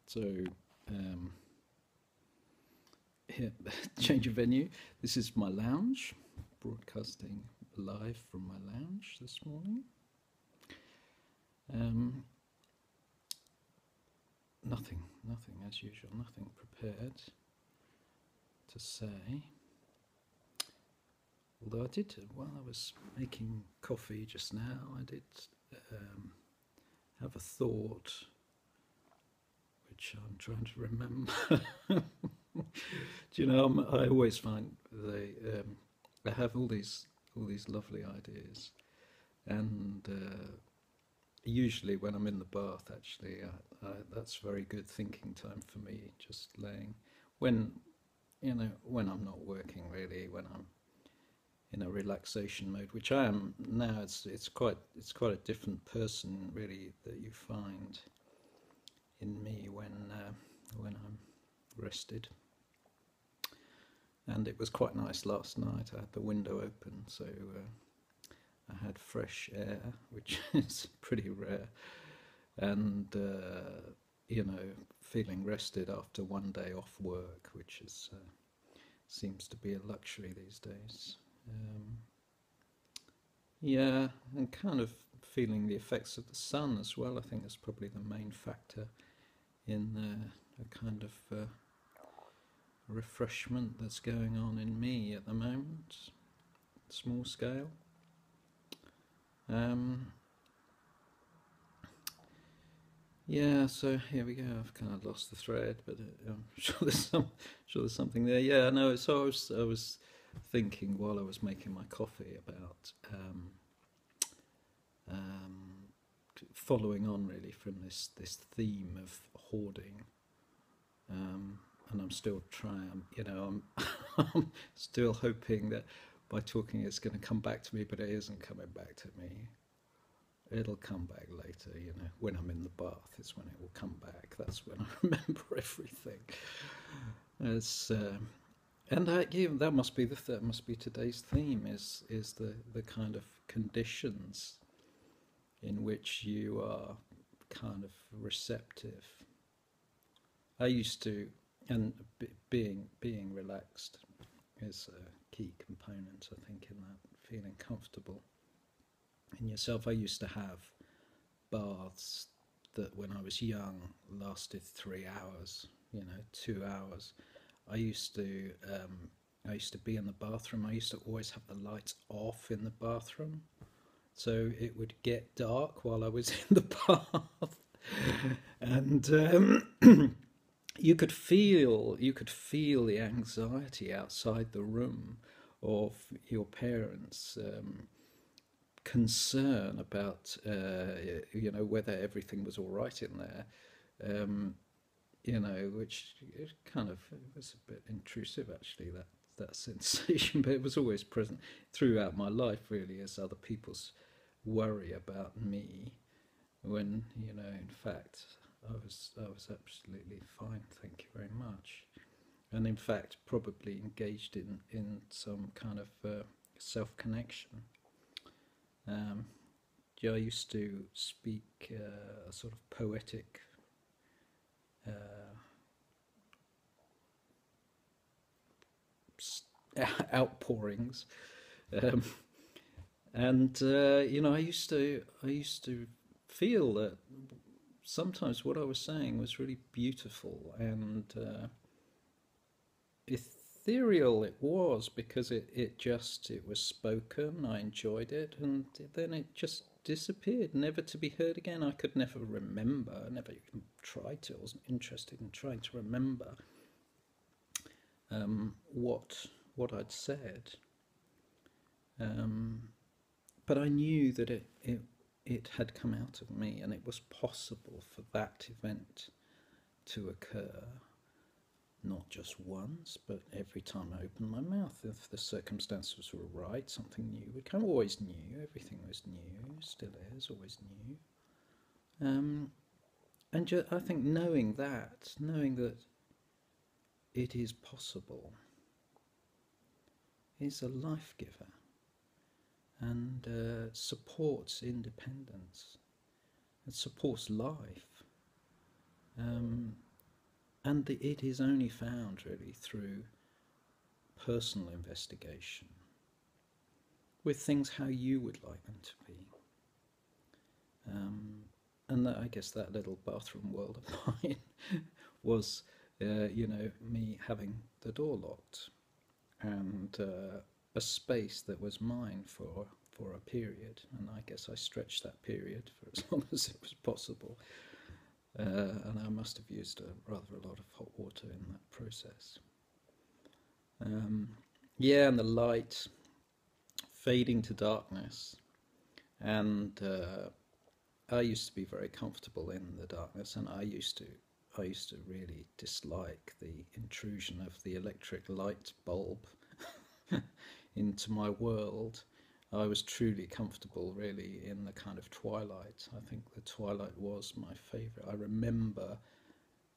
So, um, here, change of venue. This is my lounge, broadcasting live from my lounge this morning. Um, nothing as usual, nothing prepared to say. Although I did, while I was making coffee just now, I did have a thought which I'm trying to remember. Do you know? I always find I have all these lovely ideas, and usually when I'm in the bath, actually, that's very good thinking time for me. Just laying when when I'm not working really, when I'm in a relaxation mode, which I am now. It's quite a different person really that you find in me when I'm rested. And it was quite nice last night. I had the window open, so I had fresh air, which is pretty rare, and feeling rested after one day off work, which is seems to be a luxury these days. Yeah, and kind of feeling the effects of the sun as well. I think that's probably the main factor in a kind of refreshment that's going on in me at the moment, small scale. Yeah, so here we go. I've kind of lost the thread, but I'm sure there's something there. Yeah, no. So I was thinking while I was making my coffee about following on really from this theme of hoarding, and I'm still trying. I'm still hoping that by talking it's going to come back to me, but it isn't coming back to me. It'll come back later, when I'm in the bath is when it will come back. That's when I remember everything. It's and that must be that must be today's theme is the kind of conditions in which you are kind of receptive. I used to, and being relaxed is a key component, I think, in that, feeling comfortable in yourself. I used to have baths that when I was young lasted 3 hours, 2 hours. I used to be in the bathroom. I used to always have the lights off in the bathroom, so it would get dark while I was in the bath, and you could feel the anxiety outside the room of your parents. Concern about whether everything was all right in there, which it kind of was a bit intrusive actually, that sensation, but it was always present throughout my life really, as other people's worry about me, when in fact I was absolutely fine, thank you very much, and in fact probably engaged in some kind of self-connection. I used to speak a sort of poetic outpourings, um, and I used to feel that sometimes what I was saying was really beautiful and ethereal. It was because it was spoken. I enjoyed it, and then it just disappeared, never to be heard again. I could never remember. I never even tried to. I wasn't interested in trying to remember what I'd said. But I knew that it had come out of me, and it was possible for that event to occur. Not just once, but every time I opened my mouth. If the circumstances were right, something new would come. Always new. Everything was new. Still is. Always new. And I think knowing that it is possible, is a life giver, and supports independence. It supports life. and it is only found really through personal investigation with things how you would like them to be. And that, I guess that little bathroom world of mine was, me having the door locked and a space that was mine for a period, and I guess I stretched that period for as long as it was possible. And I must have used rather a lot of hot water in that process. Yeah, and the light fading to darkness, and I used to be very comfortable in the darkness, and I used to really dislike the intrusion of the electric light bulb into my world. I was truly comfortable really in the kind of twilight. I think the twilight was my favourite. I remember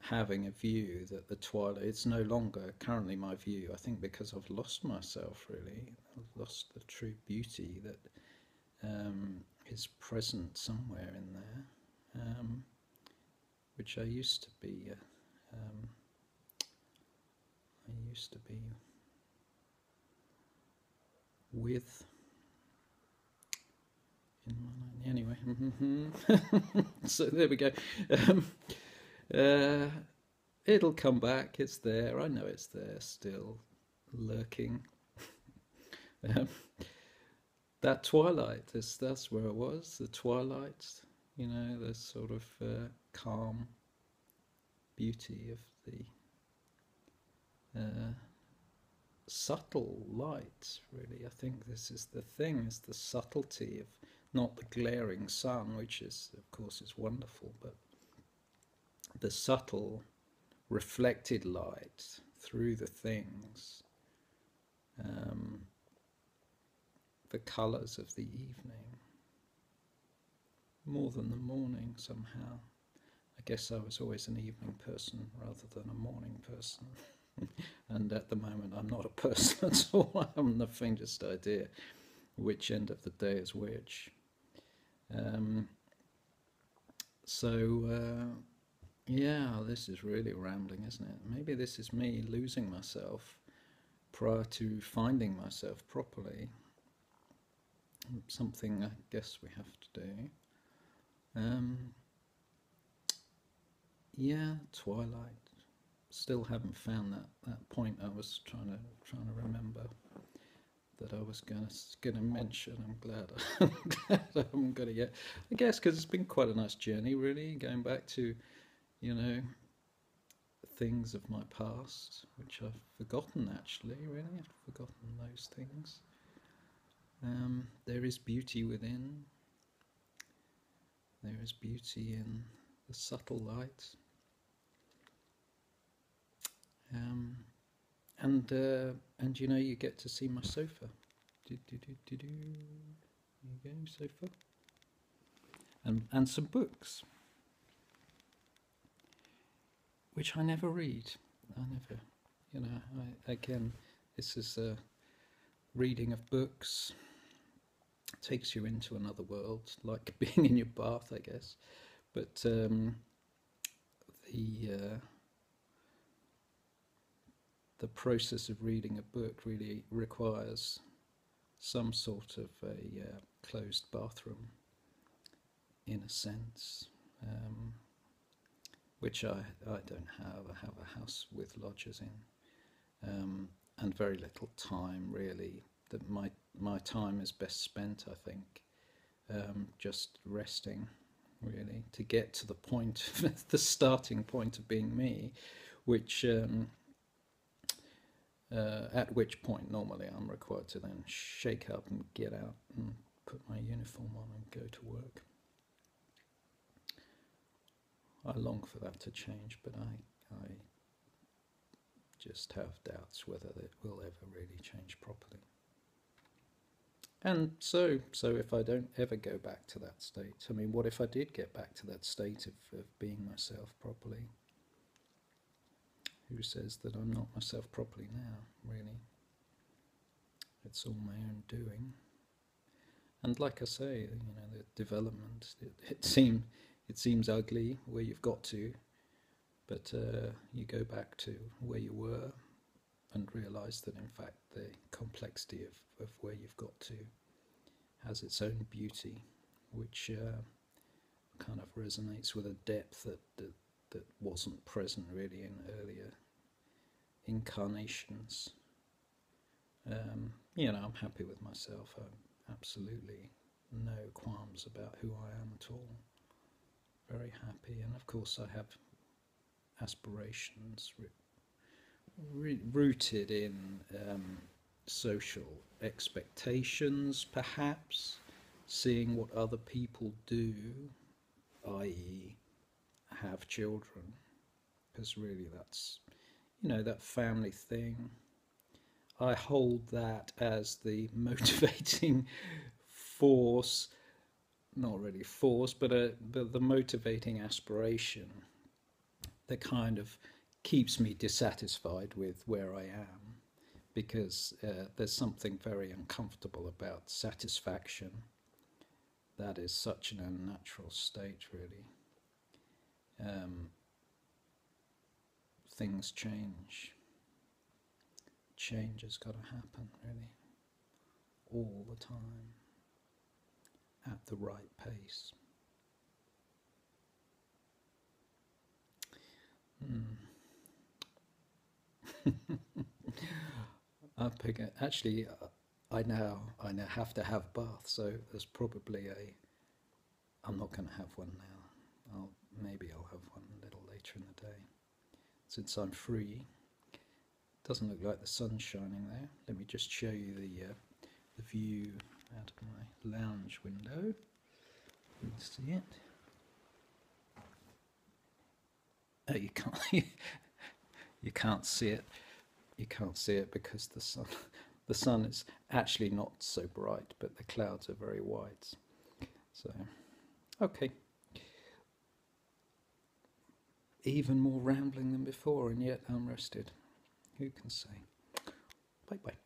having a view that the twilight, it's no longer currently my view, I think, because I've lost myself really. I've lost the true beauty that is present somewhere in there, which I used to be with in my anyway. So there we go. It'll come back. It's there. I know it's there, still lurking. That twilight. That's where it was. The twilight. The sort of calm beauty of the subtle light. Really, I think this is the thing: is the subtlety of not the glaring sun, which is, of course, is wonderful, but the subtle reflected light through the things, the colours of the evening, more than the morning somehow. I guess I was always an evening person rather than a morning person. And at the moment I'm not a person at all. I haven't the faintest idea which end of the day is which. Yeah, this is really rambling, isn't it? Maybe this is me losing myself prior to finding myself properly. Something I guess we have to do. Yeah, twilight. Still haven't found that point I was trying to remember that I was going to mention. I'm glad I haven't got it yet. I guess because it's been quite a nice journey, really, going back to things of my past, which I've forgotten actually. Really, I've forgotten those things. There is beauty within. There is beauty in the subtle light. And you get to see my sofa. There you go, sofa. And some books, which I never read. I never, again, this is a reading of books. Takes you into another world, like being in your bath, I guess. But the process of reading a book really requires some sort of a closed bathroom, in a sense, which I don't have. I have a house with lodgers in, and very little time really. That my time is best spent, I think, just resting, really, to get to the point, the starting point of being me, which at which point normally I'm required to then shake up and get out and put my uniform on and go to work. I long for that to change, but I just have doubts whether it will ever really change properly. And so if I don't ever go back to that state, I mean, what if I did get back to that state of being myself properly? Who says that I'm not myself properly now, really? It's all my own doing. And like I say, the development, it seems ugly where you've got to, But you go back to where you were and realise that in fact the complexity of where you've got to has its own beauty, which kind of resonates with a depth that wasn't present really in earlier incarnations. I'm happy with myself. I'm absolutely no qualms about who I am at all. Very happy, and of course I have aspirations rooted in social expectations, perhaps seeing what other people do, i.e., have children, because really that's that family thing. I hold that as the motivating force, not really force, but the motivating aspiration that kind of keeps me dissatisfied with where I am, because there's something very uncomfortable about satisfaction. That is such an unnatural state, really. Things change. Change has got to happen, really, all the time, at the right pace. Actually, I now have to have bath, so there's probably I'm not going to have one now. Maybe I'll have one a little later in the day, since I'm free. Doesn't look like the sun's shining there. Let me just show you the view out of my lounge window. You can see it. Oh, you can't. You can't see it. You can't see it because the sun is actually not so bright, but the clouds are very white. So, okay. Even more rambling than before, and yet I'm rested. Who can say? Bye bye.